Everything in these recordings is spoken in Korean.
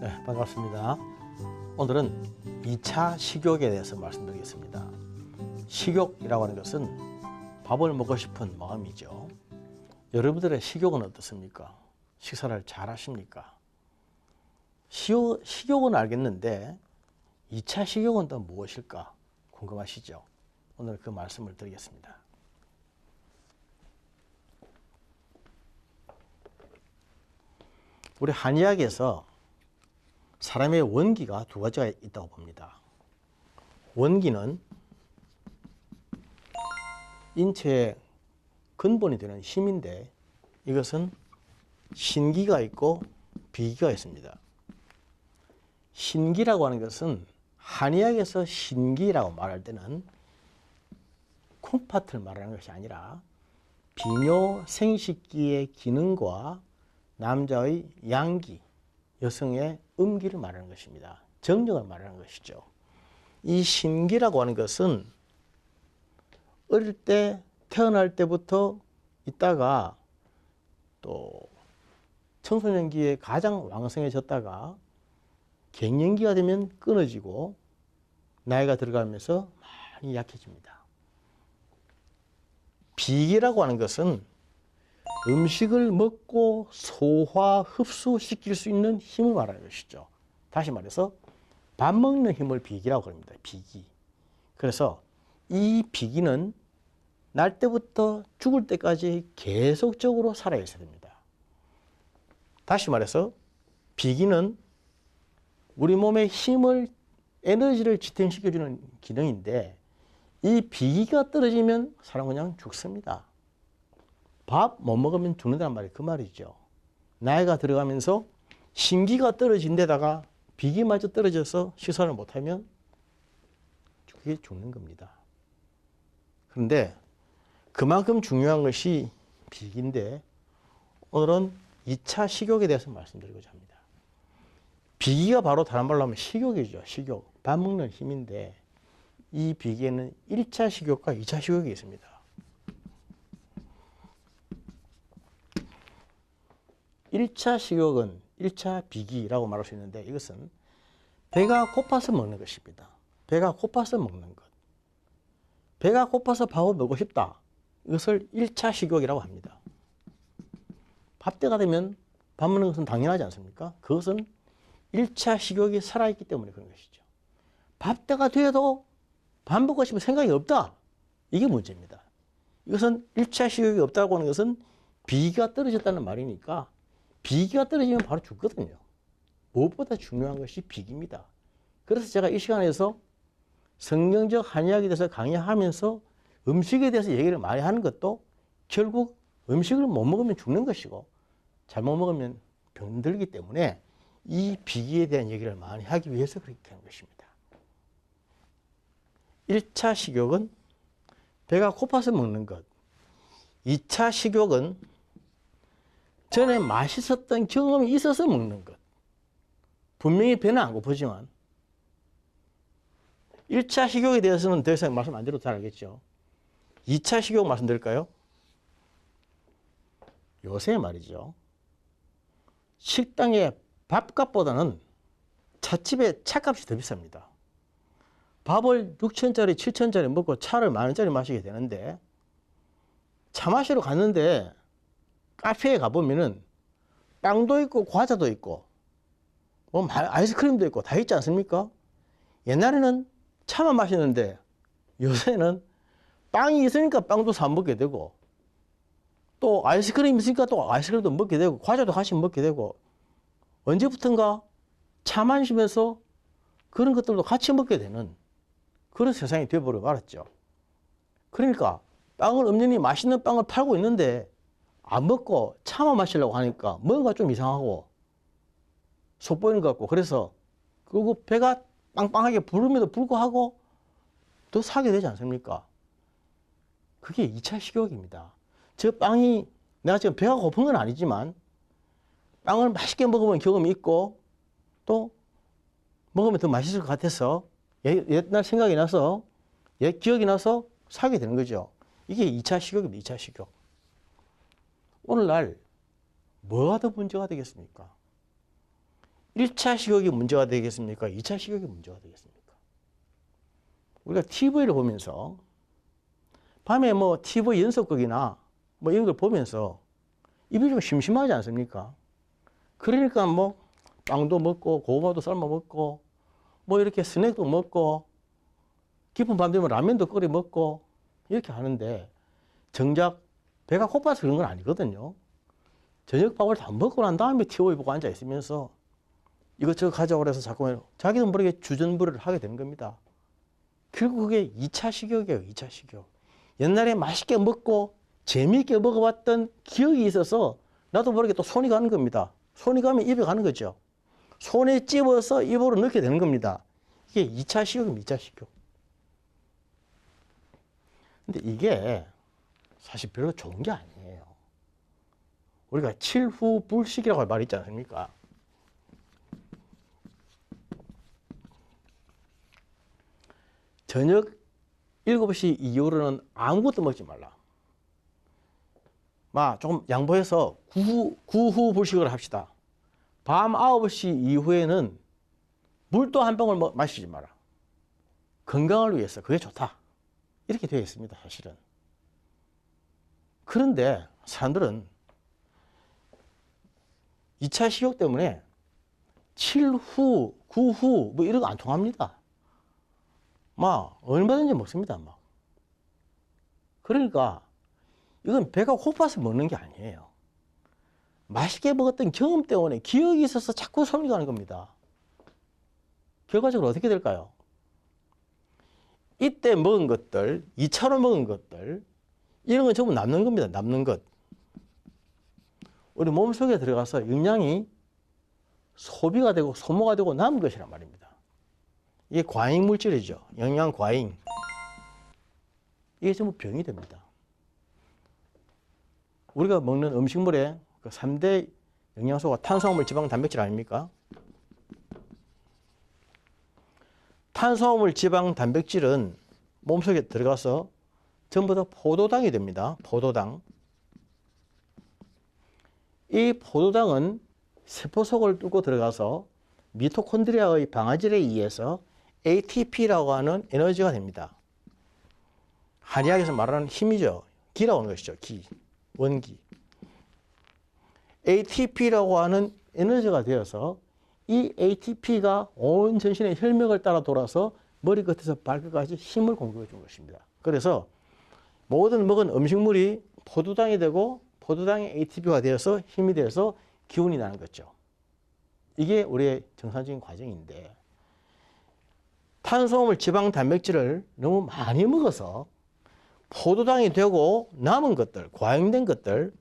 네, 반갑습니다. 오늘은 2차 식욕에 대해서 말씀드리겠습니다. 식욕이라고 하는 것은 밥을 먹고 싶은 마음이죠. 여러분들의 식욕은 어떻습니까? 식사를 잘 하십니까? 식욕은 알겠는데 2차 식욕은 또 무엇일까 궁금하시죠? 오늘 그 말씀을 드리겠습니다. 우리 한의학에서 사람의 원기가 두 가지가 있다고 봅니다. 원기는 인체의 근본이 되는 힘인데 이것은 신기가 있고 비기가 있습니다. 신기라고 하는 것은 한의학에서 신기라고 말할 때는 콩팥을 말하는 것이 아니라 비뇨 생식기의 기능과 남자의 양기, 여성의 음기를 말하는 것입니다. 정력을 말하는 것이죠. 이 신기라고 하는 것은 어릴 때 태어날 때부터 있다가 또 청소년기에 가장 왕성해졌다가 갱년기가 되면 끊어지고 나이가 들어가면서 많이 약해집니다. 비기라고 하는 것은 음식을 먹고 소화, 흡수시킬 수 있는 힘을 말하는 것이죠. 다시 말해서 밥 먹는 힘을 비기라고 합니다. 비기. 그래서 이 비기는 날 때부터 죽을 때까지 계속적으로 살아있어야 됩니다. 다시 말해서 비기는 우리 몸의 힘을, 에너지를 지탱시켜주는 기능인데 이 비기가 떨어지면 사람은 그냥 죽습니다. 밥 못 먹으면 죽는다는 말이 그 말이죠. 나이가 들어가면서 신기가 떨어진 데다가 비기마저 떨어져서 식사를 못하면 그게 죽는 겁니다. 그런데 그만큼 중요한 것이 비기인데 오늘은 2차 식욕에 대해서 말씀드리고자 합니다. 비기가 바로 다른 말로 하면 식욕이죠. 식욕. 밥 먹는 힘인데 이 비기에는 1차 식욕과 2차 식욕이 있습니다. 1차 식욕은 1차 비기라고 말할 수 있는데 이것은 배가 고파서 먹는 것입니다. 배가 고파서 먹는 것. 배가 고파서 밥을 먹고 싶다. 이것을 1차 식욕이라고 합니다. 밥때가 되면 밥 먹는 것은 당연하지 않습니까? 그것은 1차 식욕이 살아있기 때문에 그런 것이죠. 밥때가 돼도 밥 먹고 싶은 생각이 없다. 이게 문제입니다. 이것은 1차 식욕이 없다고 하는 것은 비기가 떨어졌다는 말이니까 비기가 떨어지면 바로 죽거든요. 무엇보다 중요한 것이 비기입니다. 그래서 제가 이 시간에서 성경적 한의학에 대해서 강의하면서 음식에 대해서 얘기를 많이 하는 것도 결국 음식을 못 먹으면 죽는 것이고 잘못 먹으면 병들기 때문에 이 비기에 대한 얘기를 많이 하기 위해서 그렇게 하는 것입니다. 1차 식욕은 배가 고파서 먹는 것. 2차 식욕은 전에 맛있었던 경험이 있어서 먹는 것. 분명히 배는 안 고프지만 1차 식욕에 대해서는 더 이상 말씀 안 드려도 잘 알겠죠. 2차 식욕 말씀드릴까요? 요새 말이죠. 식당의 밥값보다는 찻집의 차값이 더 비쌉니다. 밥을 6,000짜리, 7,000짜리 먹고 차를 10,000원짜리 마시게 되는데 차 마시러 갔는데 카페에 가보면은 빵도 있고 과자도 있고 뭐 아이스크림도 있고 다 있지 않습니까? 옛날에는 차만 마시는데 요새는 빵이 있으니까 빵도 사 먹게 되고 또 아이스크림이 있으니까 또 아이스크림도 먹게 되고 과자도 같이 먹게 되고 언제부턴가 차 마시면서 그런 것들도 같이 먹게 되는 그런 세상이 되어버려 말았죠. 그러니까 빵을 엄연히 맛있는 빵을 팔고 있는데 안 먹고 차만 마시려고 하니까 뭔가 좀 이상하고 속보이는 것 같고 그래서 그리고 배가 빵빵하게 부름에도 불구하고 더 사게 되지 않습니까? 그게 2차 식욕입니다. 저 빵이 내가 지금 배가 고픈 건 아니지만 빵을 맛있게 먹어본 경험이 있고 또 먹으면 더 맛있을 것 같아서 옛날 생각이 나서 옛 기억이 나서 사게 되는 거죠. 이게 2차 식욕입니다. 2차 식욕. 오늘날 뭐가 더 문제가 되겠습니까? 1차 식욕이 문제가 되겠습니까? 2차 식욕이 문제가 되겠습니까? 우리가 TV를 보면서 밤에 뭐 TV 연속극이나 뭐 이런 걸 보면서 입이 좀 심심하지 않습니까? 그러니까 뭐 빵도 먹고 고구마도 삶아 먹고 뭐 이렇게 스낵도 먹고 깊은 밤 되면 라면도 끓여 먹고 이렇게 하는데 정작 배가 고파서 그런 건 아니거든요. 저녁밥을 다 먹고 난 다음에 TV 보고 앉아 있으면서 이것저것 가져오라 해서 자꾸 자기도 모르게 주전부리를 하게 되는 겁니다. 결국 그게 2차 식욕이에요. 2차 식욕. 옛날에 맛있게 먹고 재미있게 먹어봤던 기억이 있어서 나도 모르게 또 손이 가는 겁니다. 손이 가면 입에 가는 거죠. 손에 찝어서 입으로 넣게 되는 겁니다. 이게 2차 식욕입니다. 2차 식욕. 근데 이게 사실 별로 좋은 게 아니에요. 우리가 칠후 불식이라고 할 말이 있지 않습니까? 저녁 7시 이후로는 아무것도 먹지 말라. 좀 양보해서 구후 불식을 합시다. 밤 9시 이후에는 물도 한 병을 마시지 마라. 건강을 위해서 그게 좋다. 이렇게 되어 있습니다, 사실은. 그런데 사람들은 2차 식욕 때문에 7후, 9후 뭐 이런 거 안 통합니다. 얼마든지 먹습니다, 그러니까 이건 배가 고파서 먹는 게 아니에요. 맛있게 먹었던 경험 때문에 기억이 있어서 자꾸 손이 가는 겁니다. 결과적으로 어떻게 될까요? 이때 먹은 것들, 2차로 먹은 것들, 이런 건 전부 남는 겁니다. 남는 것. 우리 몸속에 들어가서 영양이 소비가 되고 소모가 되고 남은 것이란 말입니다. 이게 과잉 물질이죠. 영양 과잉. 이게 전부 병이 됩니다. 우리가 먹는 음식물의 그 3대 영양소가 탄수화물, 지방, 단백질 아닙니까? 탄수화물, 지방, 단백질은 몸속에 들어가서 전부 다 포도당이 됩니다. 포도당. 이 포도당은 세포 속을 뚫고 들어가서 미토콘드리아의 방아질에 의해서 ATP라고 하는 에너지가 됩니다. 한의학에서 말하는 힘이죠. 기라고 하는 것이죠. 기, 원기. ATP라고 하는 에너지가 되어서 이 ATP가 온 전신의 혈맥을 따라 돌아서 머리끝에서 발끝까지 힘을 공급해 주는 것입니다. 그래서 모든 먹은 음식물이 포도당이 되고 포도당이 ATP가 되어서 힘이 되어서 기운이 나는 거죠. 이게 우리의 정상적인 과정인데 탄수화물, 지방, 단백질을 너무 많이 먹어서 포도당이 되고 남은 것들, 과잉된 것들,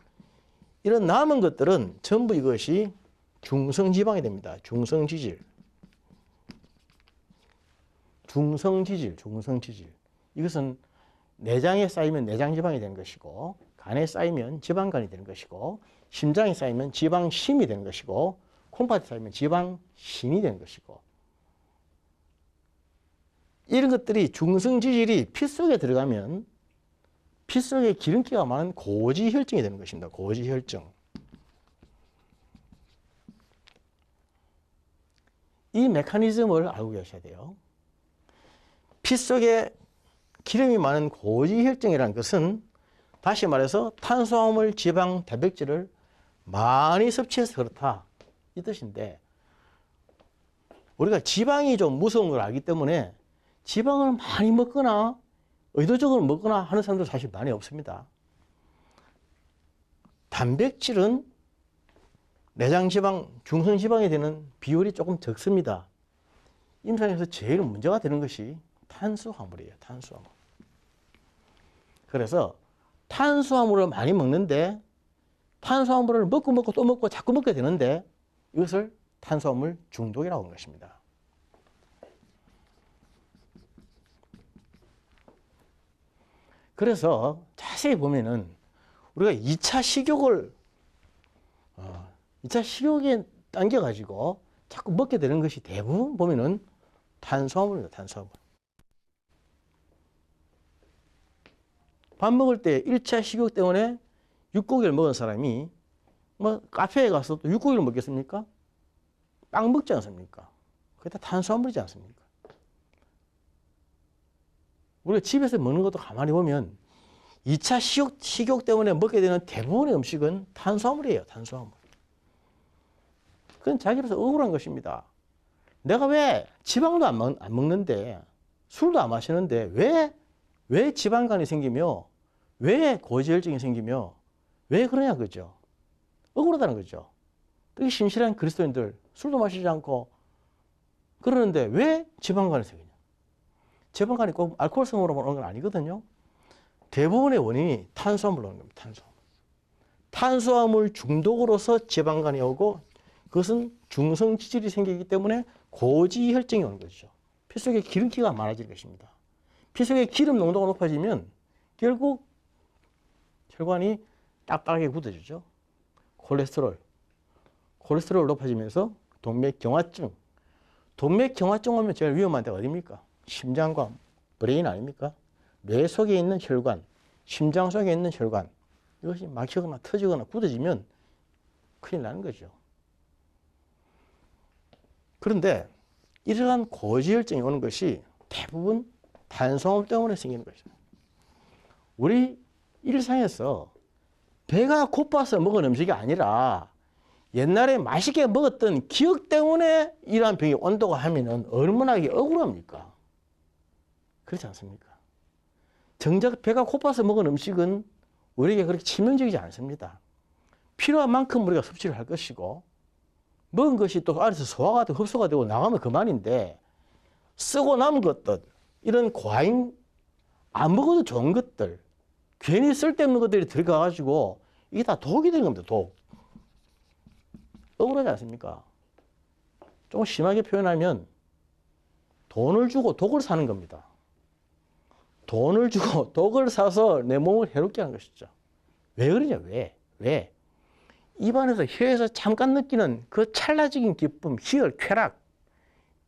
이런 남은 것들은 전부 이것이 중성지방이 됩니다. 중성지질. 중성지질. 이것은 내장에 쌓이면 내장지방이 되는 것이고 간에 쌓이면 지방간이 되는 것이고 심장에 쌓이면 지방심이 되는 것이고 콩팥에 쌓이면 지방신이 되는 것이고 이런 것들이 중성지질이 피 속에 들어가면 피 속에 기름기가 많은 고지혈증이 되는 것입니다. 고지혈증. 이 메커니즘을 알고 계셔야 돼요. 피 속에 기름이 많은 고지혈증이라는 것은 다시 말해서 탄수화물, 지방, 단백질을 많이 섭취해서 그렇다. 이 뜻인데 우리가 지방이 좀 무서운 걸 알기 때문에 지방을 많이 먹거나 의도적으로 먹거나 하는 사람들 사실 많이 없습니다. 단백질은 내장지방, 중성지방이 되는 비율이 조금 적습니다. 임상에서 제일 문제가 되는 것이 탄수화물이에요. 탄수화물. 그래서 탄수화물을 많이 먹는데 탄수화물을 먹고 또 먹고 자꾸 먹게 되는데 이것을 탄수화물 중독이라고 하는 것입니다. 그래서 자세히 보면은 우리가 2차 식욕에 당겨가지고 자꾸 먹게 되는 것이 대부분 보면은 탄수화물입니다. 탄수화물. 밥 먹을 때 1차 식욕 때문에 육고기를 먹은 사람이 카페에 가서 또 육고기를 먹겠습니까? 빵 먹지 않습니까? 그게 다 탄수화물이지 않습니까? 우리가 집에서 먹는 것도 가만히 보면 2차 식욕 때문에 먹게 되는 대부분의 음식은 탄수화물이에요. 탄수화물. 그건 자기로서 억울한 것입니다. 내가 왜 지방도 안 먹는데 술도 안 마시는데 왜 지방간이 생기며 왜 고지혈증이 생기며 왜 그러냐 그죠? 억울하다는 거죠. 특히 신실한 그리스도인들 술도 마시지 않고 그러는데 왜 지방간이 생기냐? 지방간이 꼭 알코올성으로만 오는 건 아니거든요. 대부분의 원인이 탄수화물로 오는 겁니다. 탄수화물 중독으로서 지방간이 오고 그것은 중성지질이 생기기 때문에 고지혈증이 오는 것이죠. 피 속에 기름기가 많아질 것입니다. 피 속에 기름 농도가 높아지면 결국 혈관이 딱딱하게 굳어지죠. 콜레스테롤 높아지면서 동맥경화증 오면 제일 위험한 데가 어디입니까? 심장과 브레인 아닙니까? 뇌 속에 있는 혈관, 심장 속에 있는 혈관 이것이 막히거나 터지거나 굳어지면 큰일 나는 거죠. 그런데 이러한 고지혈증이 오는 것이 대부분 탄수화물 때문에 생기는 것이죠. 우리 일상에서 배가 고파서 먹은 음식이 아니라 옛날에 맛있게 먹었던 기억 때문에 이러한 병이 온다고 하면 얼마나 억울합니까? 그렇지 않습니까? 정작 배가 고파서 먹은 음식은 우리에게 그렇게 치명적이지 않습니다. 필요한 만큼 우리가 섭취를 할 것이고 먹은 것이 또 안에서 소화가 되고 흡수가 되고 나가면 그만인데 쓰고 남은 것들 이런 과잉 안 먹어도 좋은 것들 괜히 쓸데없는 것들이 들어가가지고 이게 다 독이 되는 겁니다. 독. 억울하지 않습니까? 좀 심하게 표현하면 돈을 주고 독을 사는 겁니다. 돈을 주고 독을 사서 내 몸을 해롭게 하는 것이죠. 왜 그러냐? 왜? 입안에서 혀에서 잠깐 느끼는 그 찰나적인 기쁨, 희열, 쾌락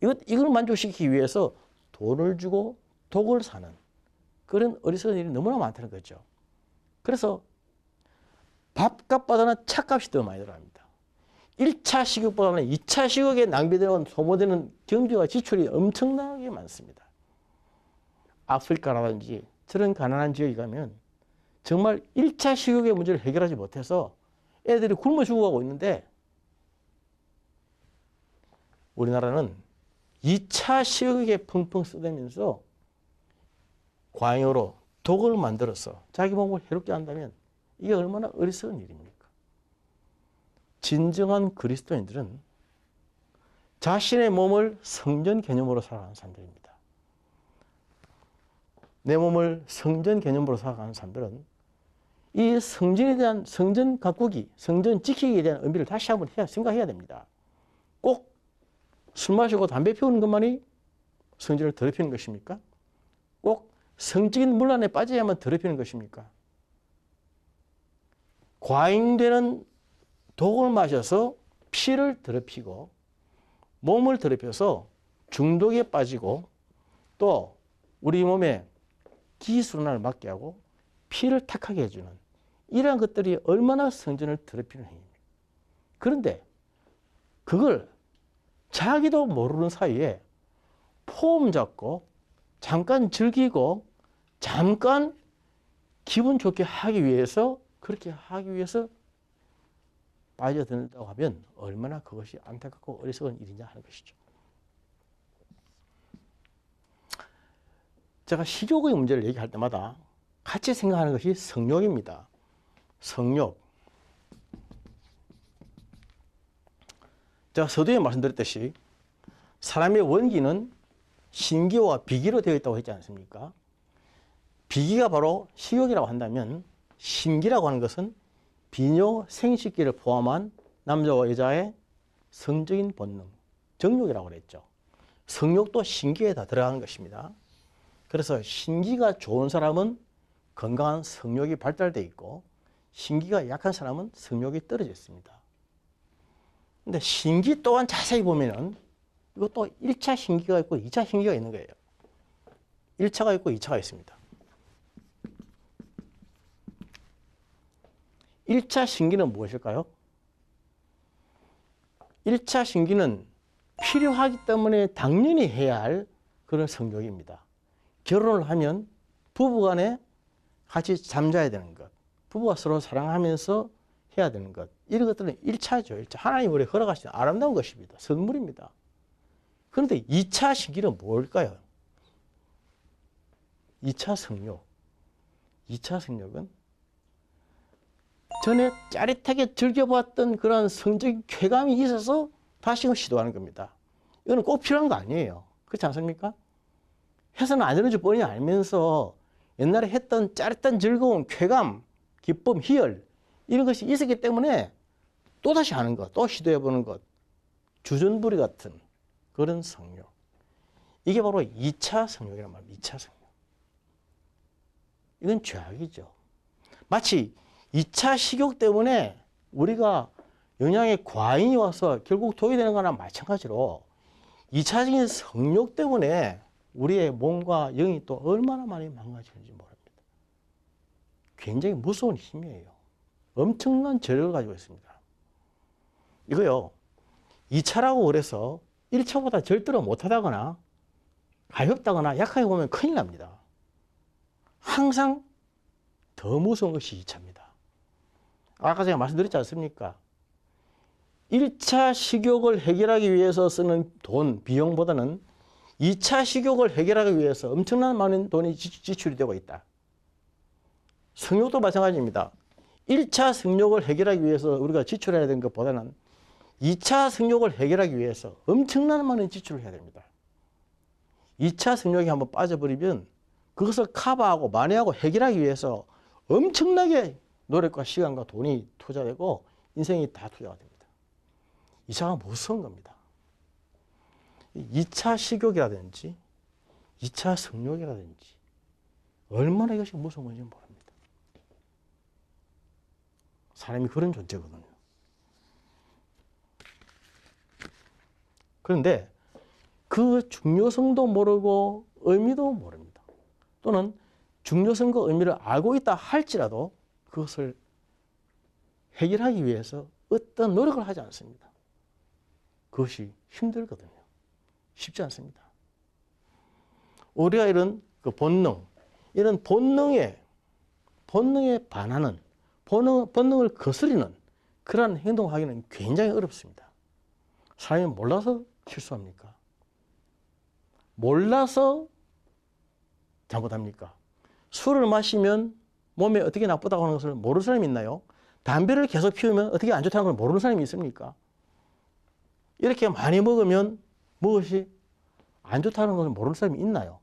이걸 만족시키기 위해서 돈을 주고 독을 사는 그런 어리석은 일이 너무나 많다는 거죠. 그래서 밥값보다는 차값이 더 많이 들어갑니다. 1차 식욕보다는 2차 식욕에 낭비되는 소모되는 경비와 지출이 엄청나게 많습니다. 아프리카라든지 저런 가난한 지역에 가면 정말 1차 식욕의 문제를 해결하지 못해서 애들이 굶어 죽어가고 있는데 우리나라는 2차 식욕에 펑펑 쓰대면서 과잉으로 독을 만들어서 자기 몸을 해롭게 한다면 이게 얼마나 어리석은 일입니까? 진정한 그리스도인들은 자신의 몸을 성전 개념으로 살아가는 사람들입니다. 내 몸을 성전 개념으로 살아가는 사람들은 이 성전에 대한 성전 가꾸기, 성전 지키기에 대한 의미를 다시 한번 생각해야 됩니다. 꼭 술 마시고 담배 피우는 것만이 성전을 더럽히는 것입니까? 꼭 성적인 문란에 빠져야만 더럽히는 것입니까? 과잉되는 독을 마셔서 피를 더럽히고 몸을 더럽혀서 중독에 빠지고 또 우리 몸에 기순환을 막게 하고 피를 탁하게 해주는 이러한 것들이 얼마나 성전을 더럽히는 행위입니까? 그런데 그걸 자기도 모르는 사이에 폼 잡고 잠깐 즐기고 잠깐 기분 좋게 하기 위해서 그렇게 하기 위해서 빠져든다고 하면 얼마나 그것이 안타깝고 어리석은 일이냐 하는 것이죠. 제가 식욕의 문제를 얘기할 때마다 같이 생각하는 것이 성욕입니다. 성욕. 제가 서두에 말씀드렸듯이 사람의 원기는 신기와 비기로 되어 있다고 했지 않습니까? 비기가 바로 식욕이라고 한다면 신기라고 하는 것은 비뇨 생식기를 포함한 남자와 여자의 성적인 본능, 정욕이라고 그랬죠. 성욕도 신기에 다 들어가는 것입니다. 그래서 신기가 좋은 사람은 건강한 성욕이 발달되어 있고 신기가 약한 사람은 성욕이 떨어져 있습니다. 근데 신기 또한 자세히 보면은 이것도 1차 신기가 있고 2차 신기가 있는 거예요. 1차가 있고 2차가 있습니다. 1차 신기는 무엇일까요? 1차 신기는 필요하기 때문에 당연히 해야 할 그런 성욕입니다. 결혼을 하면 부부간에 같이 잠자야 되는 것, 부부가 서로 사랑하면서 해야 되는 것, 이런 것들은 1차죠. 1차. 하나님 우리 허락하신 아름다운 것입니다. 선물입니다. 그런데 2차 시기는 뭘까요? 2차 성욕. 2차 성욕은 전에 짜릿하게 즐겨봤던 그런 성적인 쾌감이 있어서 다시 시도하는 겁니다. 이거는 꼭 필요한 거 아니에요. 그렇지 않습니까? 해서는 안 되는 줄 뻔히 알면서 옛날에 했던 짜릿한 즐거움, 쾌감, 기쁨, 희열 이런 것이 있었기 때문에 또다시 하는 것, 또 시도해보는 것, 주전부리 같은 그런 성욕. 이게 바로 2차 성욕이란 말입니다. 2차 성욕. 이건 죄악이죠. 마치 2차 식욕 때문에 우리가 영양의 과잉이 와서 결국 도의되는 거나 마찬가지로 2차적인 성욕 때문에 우리의 몸과 영이 또 얼마나 많이 망가지는지 모릅니다. 굉장히 무서운 힘이에요. 엄청난 저력을 가지고 있습니다. 이거요, 2차라고 그래서 1차보다 절대로 못하다거나 가볍다거나 약하게 보면 큰일 납니다. 항상 더 무서운 것이 2차입니다. 아까 제가 말씀드렸지 않습니까? 1차 식욕을 해결하기 위해서 쓰는 돈, 비용보다는 2차 식욕을 해결하기 위해서 엄청난 많은 돈이 지출이 되고 있다. 성욕도 마찬가지입니다. 1차 성욕을 해결하기 위해서 우리가 지출해야 되는 것보다는 2차 성욕을 해결하기 위해서 엄청난 많은 지출을 해야 됩니다. 2차 성욕이 한번 빠져버리면 그것을 커버하고 만회하고 해결하기 위해서 엄청나게 노력과 시간과 돈이 투자되고 인생이 다 투자가 됩니다. 2차가 무서운 겁니다. 2차 식욕이라든지 2차 성욕이라든지 얼마나 이것이 무서운 건지 모릅니다. 사람이 그런 존재거든요. 그런데 그 중요성도 모르고 의미도 모릅니다. 또는 중요성과 의미를 알고 있다 할지라도 그것을 해결하기 위해서 어떤 노력을 하지 않습니다. 그것이 힘들거든요. 쉽지 않습니다. 우리가 이런 그 본능, 이런 본능에 반하는, 본능을 거스리는 그러한 행동을 하기는 굉장히 어렵습니다. 사람이 몰라서 실수합니까? 몰라서 잘못합니까? 술을 마시면 몸에 어떻게 나쁘다고 하는 것을 모르는 사람이 있나요? 담배를 계속 피우면 어떻게 안 좋다는 걸 모르는 사람이 있습니까? 이렇게 많이 먹으면 무엇이 안 좋다는 것을 모르는 사람이 있나요?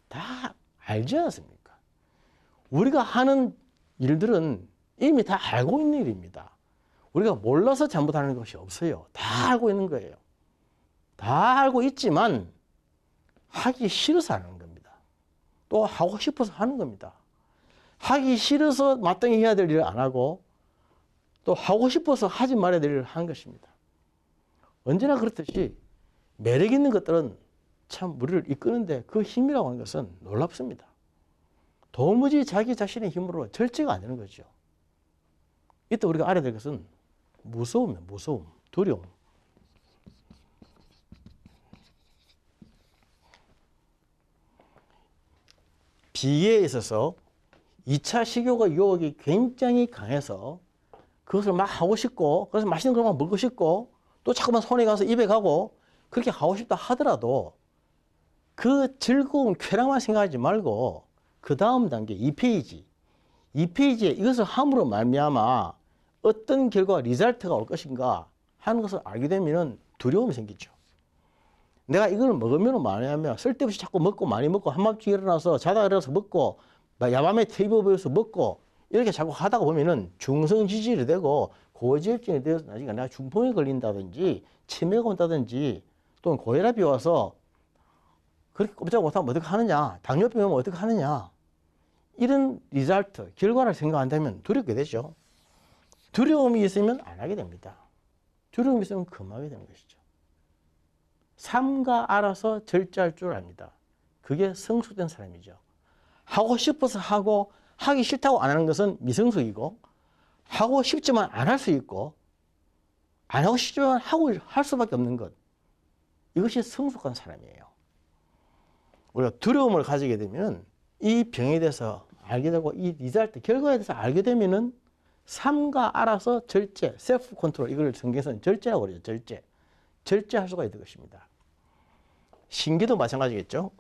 다 알지 않습니까? 우리가 하는 일들은 이미 다 알고 있는 일입니다. 우리가 몰라서 잘못하는 것이 없어요. 다 알고 있는 거예요. 다 알고 있지만 하기 싫어서 하는 겁니다. 또 하고 싶어서 하는 겁니다. 하기 싫어서 마땅히 해야 될 일을 안 하고 또 하고 싶어서 하지 말아야 될 일을 하는 것입니다. 언제나 그렇듯이 매력 있는 것들은 참 우리를 이끄는데 그 힘이라고 하는 것은 놀랍습니다. 도무지 자기 자신의 힘으로 절제가 안 되는 거죠. 이때 우리가 알아야 될 것은 무서움이에요. 무서움, 두려움. 비계에 있어서 2차 식욕의 유혹이 굉장히 강해서 그것을 막 하고 싶고 그래서 맛있는 것만 먹고 싶고 또 자꾸만 손에 가서 입에 가고 그렇게 하고 싶다 하더라도 그 즐거운 쾌락만 생각하지 말고 그 다음 단계 2페이지에 이것을 함으로 말미암아 어떤 결과 리잘트가 올 것인가 하는 것을 알게 되면 두려움이 생기죠. 내가 이걸 먹으면 말하면 쓸데없이 자꾸 먹고 많이 먹고 한밤중에 일어나서 자다가 일어나서 먹고 야밤에 테이블에서 먹고 이렇게 자꾸 하다가 보면은 중성지질이 되고 고지혈증이 되어서 나중에 내가 중풍에 걸린다든지 치매가 온다든지 또는 고혈압이 와서 그렇게 꼼짝 못하면 어떻게 하느냐, 당뇨병이 오면 어떻게 하느냐, 이런 리잘트, 결과를 생각한다면 두렵게 되죠. 두려움이 있으면 안 하게 됩니다. 두려움이 있으면 금하게 되는 것이죠. 삼가 알아서 절제할 줄 압니다. 그게 성숙된 사람이죠. 하고 싶어서 하고 하기 싫다고 안 하는 것은 미성숙이고 하고 싶지만 안 할 수 있고 안 하고 싶지만 할 수밖에 없는 것. 이것이 성숙한 사람이에요. 우리가 두려움을 가지게 되면 이 병에 대해서 알게 되고 이 리잘트 결과에 대해서 알게 되면은 삶과 알아서 절제, 셀프 컨트롤, 이걸 성경에서는 절제라고 그러죠. 절제. 절제할 수가 있는 것입니다. 신기도 마찬가지겠죠.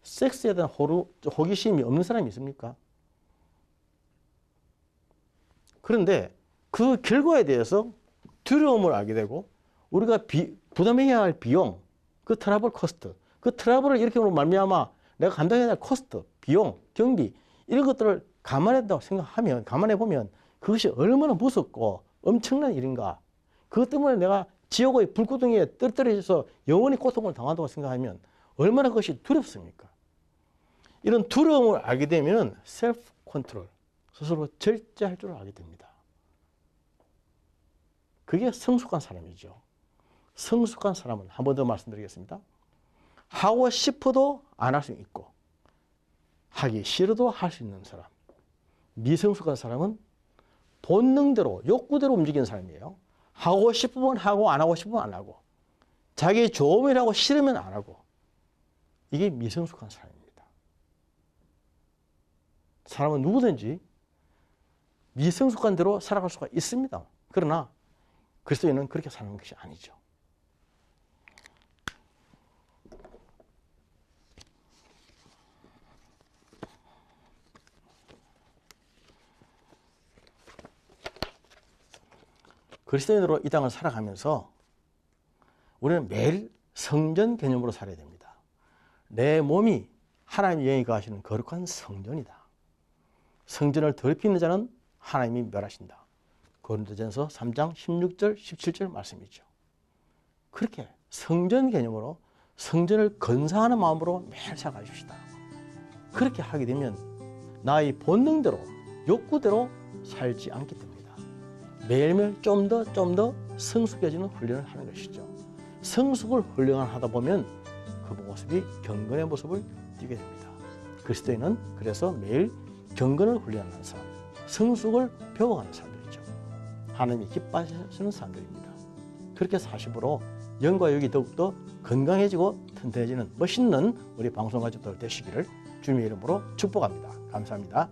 섹스에 대한 호기심이 없는 사람이 있습니까? 그런데 그 결과에 대해서 두려움을 알게 되고 우리가 부담해야 할 비용, 그 트러블 코스트, 그 트러블을 이렇게 말미암아 내가 감당해야 할 코스트, 비용, 경비 이런 것들을 감안한다고 생각하면, 감안해 보면 그것이 얼마나 무섭고 엄청난 일인가. 그것 때문에 내가 지옥의 불구덩이에 떨어져서 영원히 고통을 당한다고 생각하면 얼마나 그것이 두렵습니까? 이런 두려움을 알게 되면 셀프 컨트롤, 스스로 절제할 줄 알게 됩니다. 그게 성숙한 사람이죠. 성숙한 사람은 한 번 더 말씀드리겠습니다. 하고 싶어도 안 할 수 있고 하기 싫어도 할 수 있는 사람. 미성숙한 사람은 본능대로 욕구대로 움직이는 사람이에요. 하고 싶으면 하고 안 하고 싶으면 안 하고 자기 좋음이라고 싫으면 안 하고 이게 미성숙한 사람입니다. 사람은 누구든지 미성숙한 대로 살아갈 수가 있습니다. 그러나 그리스도인은 그렇게 사는 것이 아니죠. 그리스도인으로 이 땅을 살아가면서 우리는 매일 성전 개념으로 살아야 됩니다. 내 몸이 하나님의 영이 거하시는 거룩한 성전이다. 성전을 더럽히는 자는 하나님이 멸하신다. 고린도전서 3장 16절, 17절 말씀이죠. 그렇게 성전 개념으로 성전을 건사하는 마음으로 매일 살아가십시다. 그렇게 하게 되면 나의 본능대로, 욕구대로 살지 않기 때문입니다. 매일매일 좀 더 성숙해지는 훈련을 하는 것이죠. 성숙을 훈련을 하다 보면 그 모습이 경건의 모습을 띠게 됩니다. 그리스도인은 그래서 매일 경건을 훈련하는 사람, 성숙을 배워가는 사람들이죠. 하나님이 기뻐하시는 사람들입니다. 그렇게 사심으로 영과 육이 더욱더 건강해지고 튼튼해지는 멋있는 우리 방송 가족들 되시기를 주님의 이름으로 축복합니다. 감사합니다.